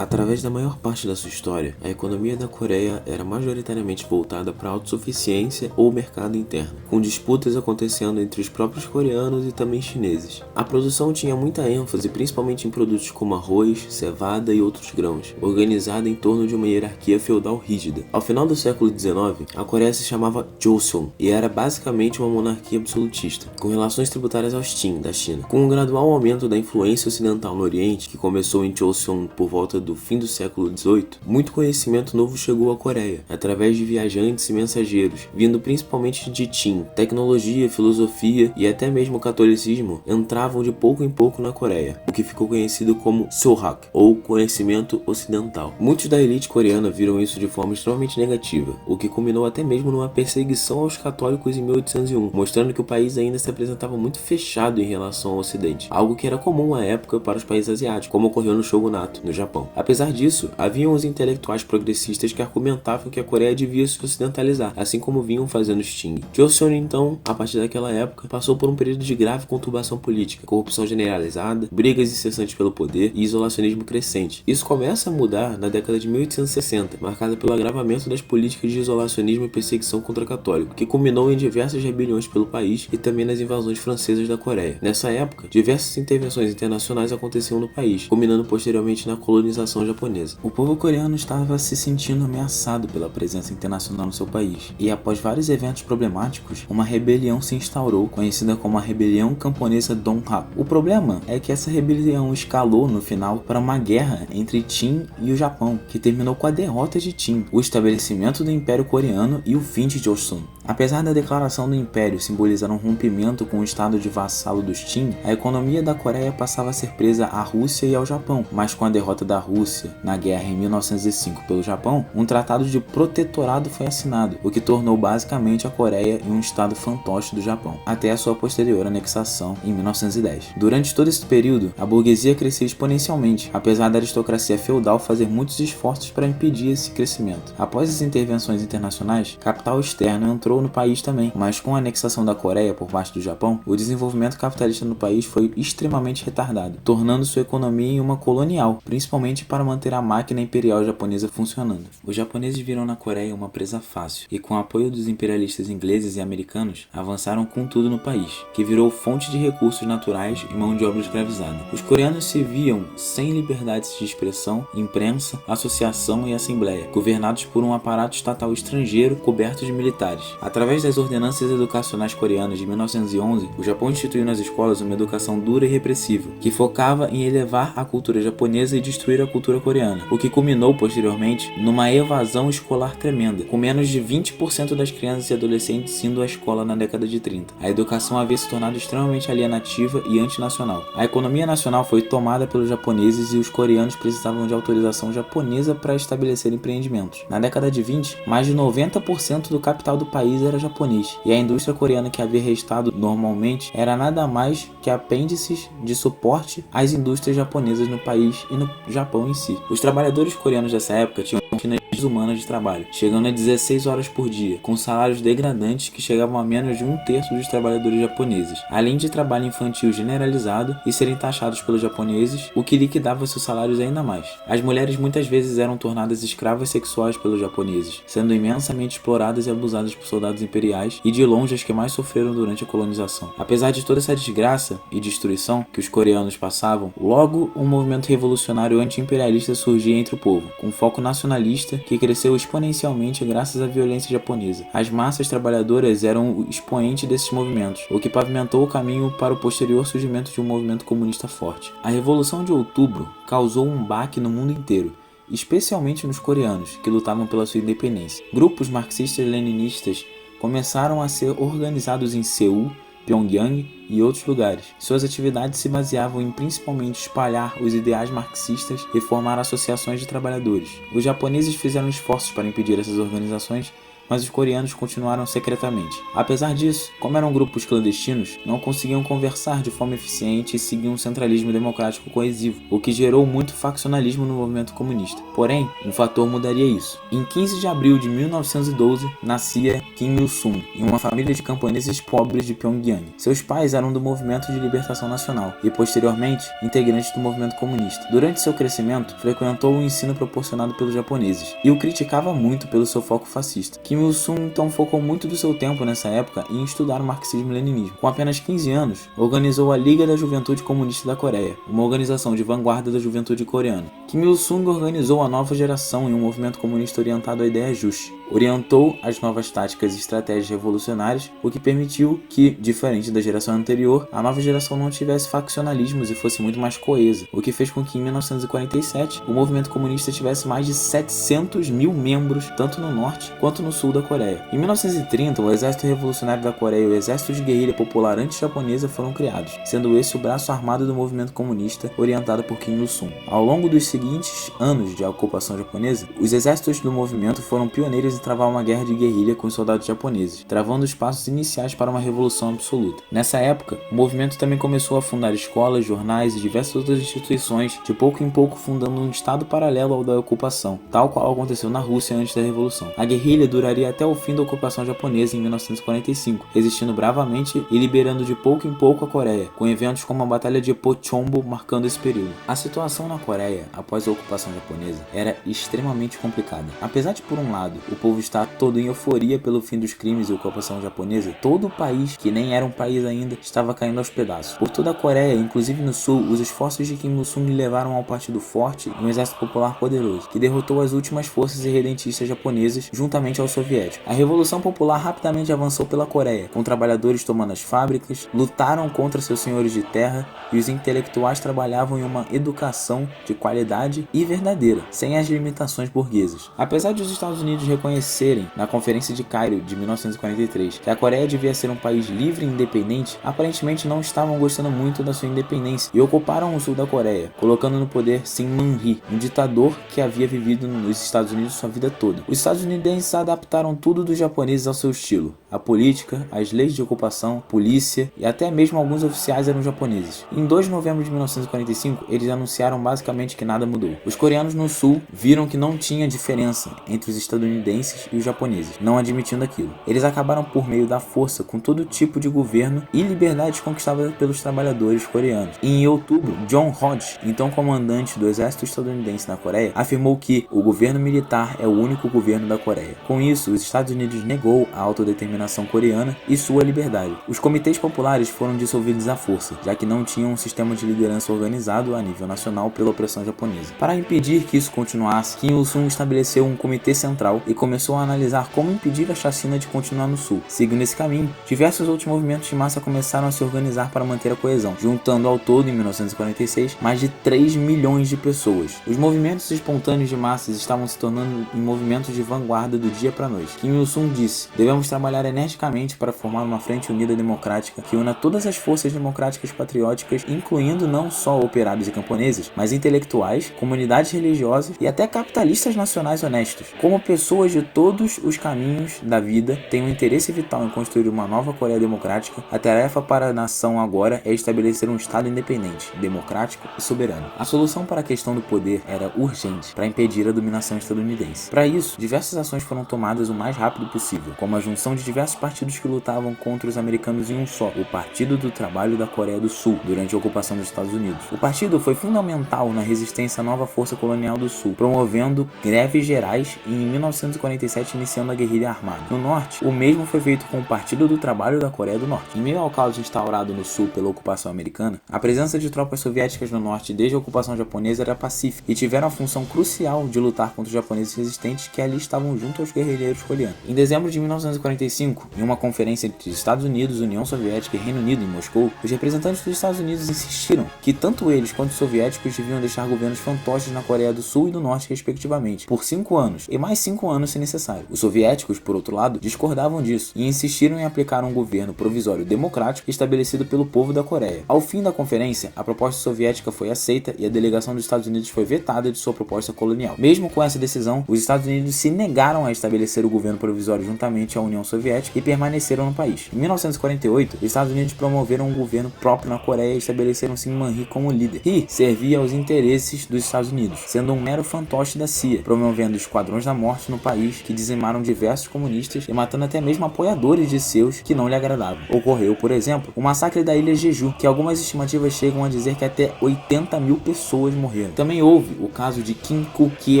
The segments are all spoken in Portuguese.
Através da maior parte da sua história, a economia da Coreia era majoritariamente voltada para a autossuficiência ou mercado interno, com disputas acontecendo entre os próprios coreanos e também chineses. A produção tinha muita ênfase principalmente em produtos como arroz, cevada e outros grãos, organizada em torno de uma hierarquia feudal rígida. Ao final do século XIX, a Coreia se chamava Joseon e era basicamente uma monarquia absolutista, com relações tributárias aos Qing da China. Com um gradual aumento da influência ocidental no Oriente, que começou em Joseon por volta do fim do século XVIII, muito conhecimento novo chegou à Coreia, através de viajantes e mensageiros, vindo principalmente de Qing. Tecnologia, filosofia e até mesmo o catolicismo entravam de pouco em pouco na Coreia, o que ficou conhecido como Seohak, ou conhecimento ocidental. Muitos da elite coreana viram isso de forma extremamente negativa, o que culminou até mesmo numa perseguição aos católicos em 1801, mostrando que o país ainda se apresentava muito fechado em relação ao Ocidente, algo que era comum à época para os países asiáticos, como ocorreu no Shogunato, no Japão. Apesar disso, haviam os intelectuais progressistas que argumentavam que a Coreia devia se ocidentalizar, assim como vinham fazendo os Qing. Joseon, então, a partir daquela época, passou por um período de grave conturbação política, corrupção generalizada, brigas incessantes pelo poder e isolacionismo crescente. Isso começa a mudar na década de 1860, marcada pelo agravamento das políticas de isolacionismo e perseguição contra católicos, que culminou em diversas rebeliões pelo país e também nas invasões francesas da Coreia. Nessa época, diversas intervenções internacionais aconteciam no país, culminando posteriormente na colonização japonesa. O povo coreano estava se sentindo ameaçado pela presença internacional no seu país, e após vários eventos problemáticos, uma rebelião se instaurou, conhecida como a Rebelião Camponesa Donghak. O problema é que essa rebelião escalou no final para uma guerra entre Qing e o Japão, que terminou com a derrota de Qing, o estabelecimento do Império Coreano e o fim de Joseon. Apesar da declaração do Império simbolizar um rompimento com o estado de vassalo dos Qing, a economia da Coreia passava a ser presa à Rússia e ao Japão, mas com a derrota da Rússia na guerra em 1905 pelo Japão, um tratado de protetorado foi assinado, o que tornou basicamente a Coreia em um estado fantoche do Japão, até a sua posterior anexação em 1910. Durante todo esse período, a burguesia cresceu exponencialmente, apesar da aristocracia feudal fazer muitos esforços para impedir esse crescimento. Após as intervenções internacionais, capital externo entrou no país também, mas com a anexação da Coreia por parte do Japão, o desenvolvimento capitalista no país foi extremamente retardado, tornando sua economia em uma colonial, principalmente para manter a máquina imperial japonesa funcionando. Os japoneses viram na Coreia uma presa fácil, e com o apoio dos imperialistas ingleses e americanos, avançaram com tudo no país, que virou fonte de recursos naturais e mão de obra escravizada. Os coreanos se viam sem liberdades de expressão, imprensa, associação e assembleia, governados por um aparato estatal estrangeiro coberto de militares. Através das ordenanças educacionais coreanas de 1911, o Japão instituiu nas escolas uma educação dura e repressiva, que focava em elevar a cultura japonesa e destruir a cultura coreana, o que culminou posteriormente numa evasão escolar tremenda, com menos de 20% das crianças e adolescentes indo à escola na década de 30. A educação havia se tornado extremamente alienativa e antinacional. A economia nacional foi tomada pelos japoneses e os coreanos precisavam de autorização japonesa para estabelecer empreendimentos. Na década de 20, mais de 90% do capital do país era japonês, e a indústria coreana que havia restado normalmente era nada mais que apêndices de suporte às indústrias japonesas no país e no Japão em si. Os trabalhadores coreanos dessa época tinham rotinas desumanas de trabalho, chegando a 16 horas por dia, com salários degradantes que chegavam a menos de um terço dos trabalhadores japoneses, além de trabalho infantil generalizado e serem taxados pelos japoneses, o que liquidava seus salários ainda mais. As mulheres muitas vezes eram tornadas escravas sexuais pelos japoneses, sendo imensamente exploradas e abusadas por soldados imperiais, e de longe as que mais sofreram durante a colonização. Apesar de toda essa desgraça e destruição que os coreanos passavam, logo um movimento revolucionário anti-imperialista surgia entre o povo, com foco nacionalista que cresceu exponencialmente graças à violência japonesa. As massas trabalhadoras eram o expoente desses movimentos, o que pavimentou o caminho para o posterior surgimento de um movimento comunista forte. A Revolução de Outubro causou um baque no mundo inteiro, especialmente nos coreanos, que lutavam pela sua independência. Grupos marxistas-leninistas começaram a ser organizados em Seul, Pyongyang e outros lugares. Suas atividades se baseavam em principalmente espalhar os ideais marxistas e formar associações de trabalhadores. Os japoneses fizeram esforços para impedir essas organizações, mas os coreanos continuaram secretamente. Apesar disso, como eram grupos clandestinos, não conseguiam conversar de forma eficiente e seguiam um centralismo democrático coesivo, o que gerou muito faccionalismo no movimento comunista. Porém, um fator mudaria isso. Em 15 de abril de 1912, nascia Kim Il-sung, em uma família de camponeses pobres de Pyongyang. Seus pais eram do Movimento de Libertação Nacional e, posteriormente, integrantes do movimento comunista. Durante seu crescimento, frequentou o ensino proporcionado pelos japoneses e o criticava muito pelo seu foco fascista. Kim Il-sung então focou muito do seu tempo nessa época em estudar o marxismo-leninismo. Com apenas 15 anos, organizou a Liga da Juventude Comunista da Coreia, uma organização de vanguarda da juventude coreana. Kim Il-sung organizou a nova geração em um movimento comunista orientado à ideia justa. Orientou as novas táticas e estratégias revolucionárias, o que permitiu que, diferente da geração anterior, a nova geração não tivesse faccionalismos e fosse muito mais coesa, o que fez com que em 1947 o movimento comunista tivesse mais de 700 mil membros, tanto no norte quanto no sul da Coreia. Em 1930, o Exército Revolucionário da Coreia e o Exército de Guerrilha Popular Anti-Japonesa foram criados, sendo esse o braço armado do movimento comunista orientado por Kim Il-sung. Ao longo dos seguintes anos de ocupação japonesa, os exércitos do movimento foram pioneiros em travar uma guerra de guerrilha com os soldados japoneses, travando os passos iniciais para uma revolução absoluta. Nessa época, o movimento também começou a fundar escolas, jornais e diversas outras instituições, de pouco em pouco fundando um estado paralelo ao da ocupação, tal qual aconteceu na Rússia antes da revolução. A guerrilha duraria até o fim da ocupação japonesa em 1945, resistindo bravamente e liberando de pouco em pouco a Coreia, com eventos como a Batalha de Pochombo marcando esse período. A situação na Coreia, após a ocupação japonesa, era extremamente complicada. Apesar de, por um lado, o povo estar todo em euforia pelo fim dos crimes e ocupação japonesa, todo o país, que nem era um país ainda, estava caindo aos pedaços. Por toda a Coreia, inclusive no sul, os esforços de Kim Il-sung levaram ao partido forte e um exército popular poderoso, que derrotou as últimas forças irredentistas japonesas juntamente aos soviéticos. A Revolução Popular rapidamente avançou pela Coreia, com trabalhadores tomando as fábricas, lutaram contra seus senhores de terra e os intelectuais trabalhavam em uma educação de qualidade e verdadeira, sem as limitações burguesas. Apesar de os Estados Unidos reconhecerem, na Conferência de Cairo de 1943, que a Coreia devia ser um país livre e independente, aparentemente não estavam gostando muito da sua independência e ocuparam o sul da Coreia, colocando no poder Syngman-rhee, um ditador que havia vivido nos Estados Unidos sua vida toda. Os estadunidenses adaptaram tudo dos japoneses ao seu estilo. A política, as leis de ocupação, polícia e até mesmo alguns oficiais eram japoneses. Em 2 de novembro de 1945, eles anunciaram basicamente que nada mudou. Os coreanos no sul viram que não tinha diferença entre os estadunidenses e os japoneses, não admitindo aquilo. Eles acabaram por meio da força com todo tipo de governo e liberdades conquistadas pelos trabalhadores coreanos. E em outubro, John Hodge, então comandante do exército estadunidense na Coreia, afirmou que o governo militar é o único governo da Coreia. Com isso, os Estados Unidos negou a autodeterminação coreana e sua liberdade. Os comitês populares foram dissolvidos à força, já que não tinham um sistema de liderança organizado a nível nacional pela opressão japonesa. Para impedir que isso continuasse, Kim Il-sung estabeleceu um comitê central e começou a analisar como impedir a chacina de continuar no sul. Seguindo esse caminho, diversos outros movimentos de massa começaram a se organizar para manter a coesão, juntando ao todo, em 1946, mais de 3 milhões de pessoas. Os movimentos espontâneos de massas estavam se tornando em movimentos de vanguarda do dia para a noite. Kim Il-sung disse: devemos trabalhar energicamente para formar uma frente unida democrática que una todas as forças democráticas patrióticas, incluindo não só operários e camponeses, mas intelectuais, comunidades religiosas e até capitalistas nacionais honestos. Como pessoas de todos os caminhos da vida têm um interesse vital em construir uma nova Coreia democrática, a tarefa para a nação agora é estabelecer um Estado independente, democrático e soberano. A solução para a questão do poder era urgente para impedir a dominação estadunidense. Para isso, diversas ações foram tomadas o mais rápido possível, como a junção de diversos partidos que lutavam contra os americanos em um só, o Partido do Trabalho da Coreia do Sul, durante a ocupação dos Estados Unidos. O partido foi fundamental na resistência à nova força colonial do Sul, promovendo greves gerais e em 1947 iniciando a guerrilha armada. No norte, o mesmo foi feito com o Partido do Trabalho da Coreia do Norte. Em meio ao caos instaurado no sul pela ocupação americana, a presença de tropas soviéticas no norte desde a ocupação japonesa era pacífica e tiveram a função crucial de lutar contra os japoneses resistentes que ali estavam junto aos guerrilheiros coreanos. Em dezembro de 1945, em uma conferência entre Estados Unidos, União Soviética e Reino Unido em Moscou, os representantes dos Estados Unidos insistiram que tanto eles quanto os soviéticos deviam deixar governos fantoches na Coreia do Sul e do Norte, respectivamente, por 5 anos, e mais 5 anos se necessário. Os soviéticos, por outro lado, discordavam disso e insistiram em aplicar um governo provisório democrático estabelecido pelo povo da Coreia. Ao fim da conferência, a proposta soviética foi aceita e a delegação dos Estados Unidos foi vetada de sua proposta colonial. Mesmo com essa decisão, os Estados Unidos se negaram a estabelecer o governo provisório juntamente à União Soviética e permaneceram no país. Em 1948, os Estados Unidos promoveram um governo próprio na Coreia e estabeleceram Syngman Rhee como líder. Rhee servia aos interesses dos Estados Unidos, sendo um mero fantoche da CIA, promovendo esquadrões da morte no país que dizimaram diversos comunistas e matando até mesmo apoiadores de seus que não lhe agradavam. Ocorreu, por exemplo, o massacre da ilha Jeju, que algumas estimativas chegam a dizer que até 80 mil pessoas morreram. Também houve o caso de Kim Koo, que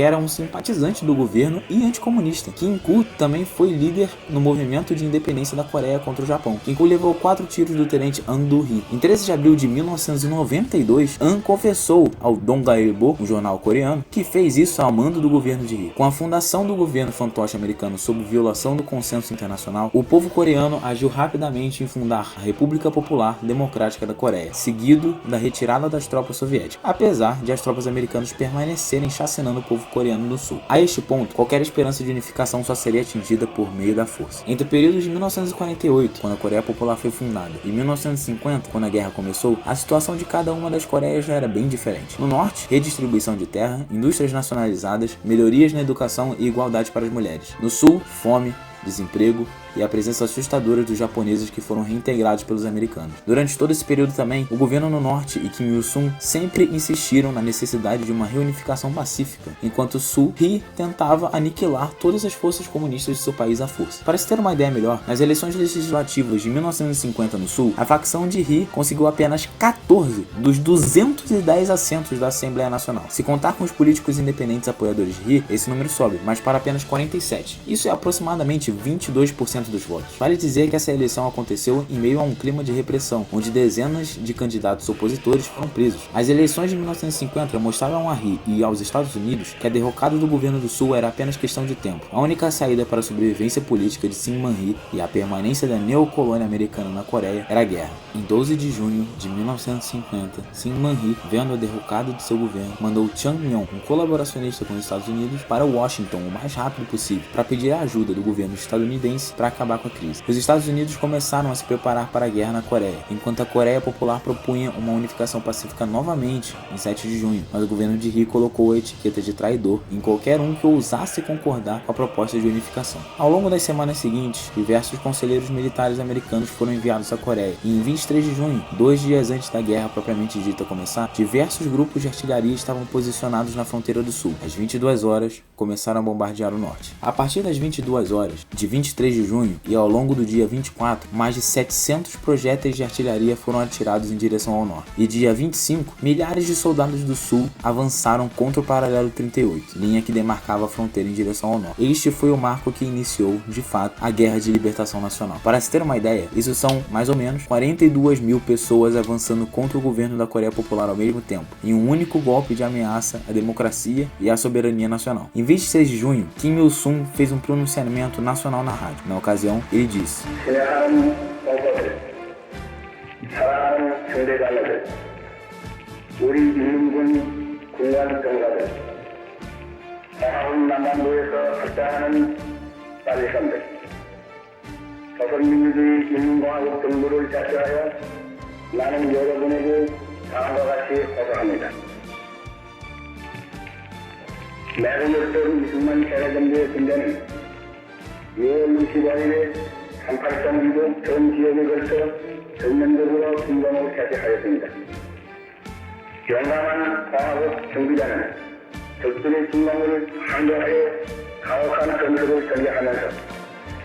era um simpatizante do governo e anticomunista. Kim Koo também foi líder no movimento de independência da Coreia contra o Japão. Kim Koo levou 4 tiros do tenente An Do-hee. Em 13 de abril de 1992, An confessou ao Dongailbo, um jornal coreano, que fez isso ao mando do governo de Rhee. Com a fundação do governo fantoche americano sob violação do consenso internacional, o povo coreano agiu rapidamente em fundar a República Popular Democrática da Coreia, seguido da retirada das tropas soviéticas, apesar de as tropas americanas permanecerem chacinando o povo coreano do Sul. A este ponto, qualquer esperança de unificação só seria atingida por meio da força. Entre o período de 1948, quando a Coreia Popular foi fundada, e 1950, quando a guerra começou, a situação de cada uma das Coreias já era bem diferente. No norte, redistribuição de terra, indústrias nacionalizadas, melhorias na educação e igualdade para as mulheres. No sul, fome, desemprego e a presença assustadora dos japoneses que foram reintegrados pelos americanos. Durante todo esse período também, o governo no norte e Kim Il-sung sempre insistiram na necessidade de uma reunificação pacífica, enquanto o sul, Rhee tentava aniquilar todas as forças comunistas de seu país à força. Para se ter uma ideia melhor, nas eleições legislativas de 1950 no sul, a facção de Rhee conseguiu apenas 14 dos 210 assentos da Assembleia Nacional. Se contar com os políticos independentes apoiadores de Rhee, esse número sobe, mas para apenas 47. Isso é aproximadamente 22% dos votos. Vale dizer que essa eleição aconteceu em meio a um clima de repressão, onde dezenas de candidatos opositores foram presos. As eleições de 1950 mostraram a Rhee e aos Estados Unidos que a derrocada do governo do Sul era apenas questão de tempo. A única saída para a sobrevivência política de Syngman Rhee e a permanência da neocolônia americana na Coreia era a guerra. Em 12 de junho de 1950, Syngman Rhee, vendo a derrocada de seu governo, mandou Chang Myon, um colaboracionista com os Estados Unidos, para Washington o mais rápido possível para pedir a ajuda do governo estadunidense para acabar com a crise. Os Estados Unidos começaram a se preparar para a guerra na Coreia, enquanto a Coreia Popular propunha uma unificação pacífica novamente em 7 de junho, mas o governo de Rhee colocou a etiqueta de traidor em qualquer um que ousasse concordar com a proposta de unificação. Ao longo das semanas seguintes, diversos conselheiros militares americanos foram enviados à Coreia, e em 23 de junho, 2 dias antes da guerra propriamente dita começar, diversos grupos de artilharia estavam posicionados na fronteira do sul. Às 22 horas, começaram a bombardear o norte. A partir das 22 horas de 23 de junho e ao longo do dia 24, mais de 700 projéteis de artilharia foram atirados em direção ao norte. E dia 25, milhares de soldados do sul avançaram contra o paralelo 38, linha que demarcava a fronteira em direção ao norte. Este foi o marco que iniciou, de fato, a Guerra de Libertação Nacional. Para se ter uma ideia, isso são, mais ou menos, 42 mil pessoas avançando contra o governo da Coreia Popular ao mesmo tempo, em um único golpe de ameaça à democracia e à soberania nacional. Em 26 de junho, Kim Il-sung fez um pronunciamento nacional na rádio. Na ocasião, ele disse: 매국노선 이승만 해외정부의 군대는 6월 25일에 38선 기동 전 지역에 걸쳐 전면적으로 침공을 개시하였습니다. 용감한 공화국 정비자는 적들의 침공을 항거하여 가혹한 전투를 전개하면서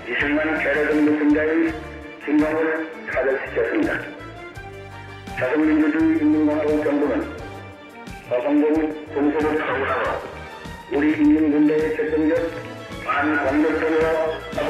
이승만 해외정부 군대의 침공을 차별시켰습니다. 자국민주주의 인민공화국 정부는 어성공 공세를 강구하고 우리 인민군대의 결정적 반공격적으로 하고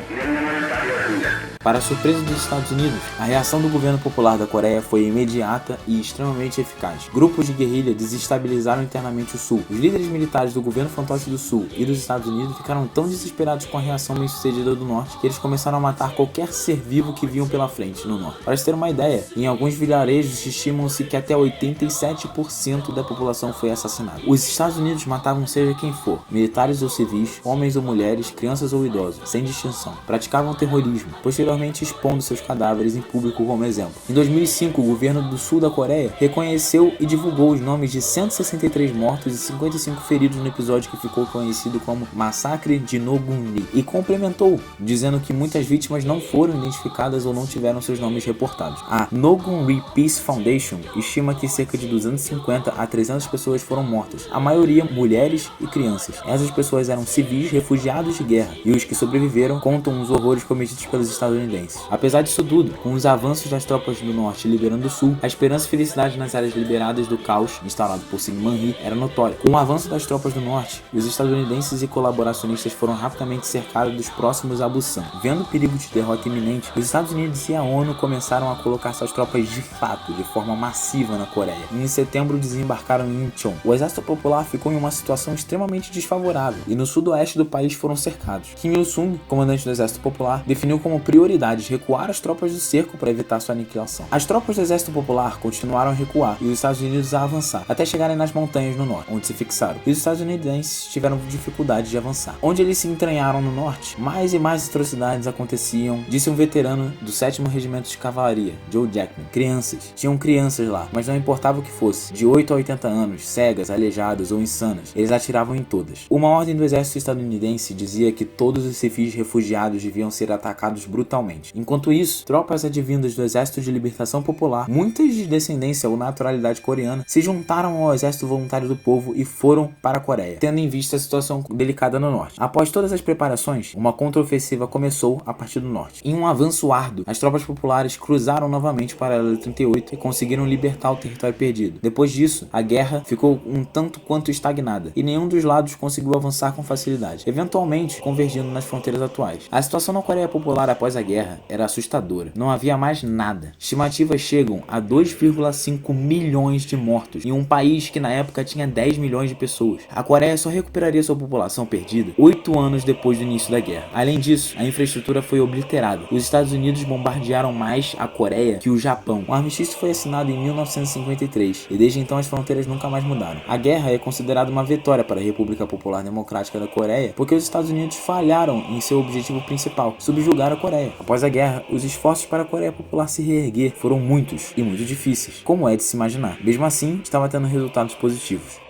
명령을 따르었습니다. Para a surpresa dos Estados Unidos, a reação do governo popular da Coreia foi imediata e extremamente eficaz. Grupos de guerrilha desestabilizaram internamente o Sul. Os líderes militares do governo fantoche do Sul e dos Estados Unidos ficaram tão desesperados com a reação bem-sucedida do Norte que eles começaram a matar qualquer ser vivo que viam pela frente no Norte. Para se ter uma ideia, em alguns vilarejos estimam-se que até 87% da população foi assassinada. Os Estados Unidos matavam seja quem for, militares ou civis, homens ou mulheres, crianças ou idosos, sem distinção. Praticavam terrorismo, posteriormente expondo seus cadáveres em público como exemplo. Em 2005, o governo do sul da Coreia reconheceu e divulgou os nomes de 163 mortos e 55 feridos no episódio que ficou conhecido como Massacre de Nogunri, e complementou, dizendo que muitas vítimas não foram identificadas ou não tiveram seus nomes reportados. A Nogunri Peace Foundation estima que cerca de 250 a 300 pessoas foram mortas, a maioria mulheres e crianças. Essas pessoas eram civis refugiados de guerra, e os que sobreviveram contam os horrores cometidos pelos estadunidenses. Apesar disso tudo, com os avanços das tropas do norte liberando o sul, a esperança e felicidade nas áreas liberadas do caos instaurado por Syngman Rhee era notória. Com o avanço das tropas do norte, os estadunidenses e colaboracionistas foram rapidamente cercados dos próximos a Busan. Vendo o perigo de derrota iminente, os Estados Unidos e a ONU começaram a colocar suas tropas de fato, de forma massiva na Coreia, e em setembro desembarcaram em Incheon. O exército popular ficou em uma situação extremamente desfavorável, e no sudoeste do país foram cercados. Kim Il-sung, comandante do exército popular, definiu como prioridade recuar as tropas do cerco para evitar sua aniquilação. As tropas do exército popular continuaram a recuar e os Estados Unidos a avançar, até chegarem nas montanhas no norte, onde se fixaram, e os estadunidenses tiveram dificuldade de avançar. Onde eles se entranharam no norte, mais e mais atrocidades aconteciam, disse um veterano do 7º Regimento de Cavalaria, Joe Jackman. Crianças. Tinham crianças lá, mas não importava o que fosse, de 8 a 80 anos, cegas, aleijadas ou insanas, eles atiravam em todas. Uma ordem do exército estadunidense dizia que todos os civis refugiados deviam ser atacados brutalmente. Enquanto isso, tropas advindas do Exército de Libertação Popular, muitas de descendência ou naturalidade coreana, se juntaram ao Exército Voluntário do Povo e foram para a Coreia, tendo em vista a situação delicada no norte. Após todas as preparações, uma contraofensiva começou a partir do norte. Em um avanço árduo, as tropas populares cruzaram novamente para a 38 e conseguiram libertar o território perdido. Depois disso, a guerra ficou um tanto quanto estagnada e nenhum dos lados conseguiu avançar com facilidade, eventualmente convergindo nas fronteiras atuais. A situação na Coreia Popular após a guerra era assustadora. Não havia mais nada. Estimativas chegam a 2,5 milhões de mortos em um país que na época tinha 10 milhões de pessoas. A Coreia só recuperaria sua população perdida 8 anos depois do início da guerra. Além disso, a infraestrutura foi obliterada. Os Estados Unidos bombardearam mais a Coreia que o Japão. O armistício foi assinado em 1953 e desde então as fronteiras nunca mais mudaram. A guerra é considerada uma vitória para a República Popular Democrática da Coreia porque os Estados Unidos falharam em seu objetivo principal, subjugar a Coreia. Após a guerra, os esforços para a Coreia Popular se reerguer foram muitos e muito difíceis, como é de se imaginar. Mesmo assim, estava tendo resultados positivos.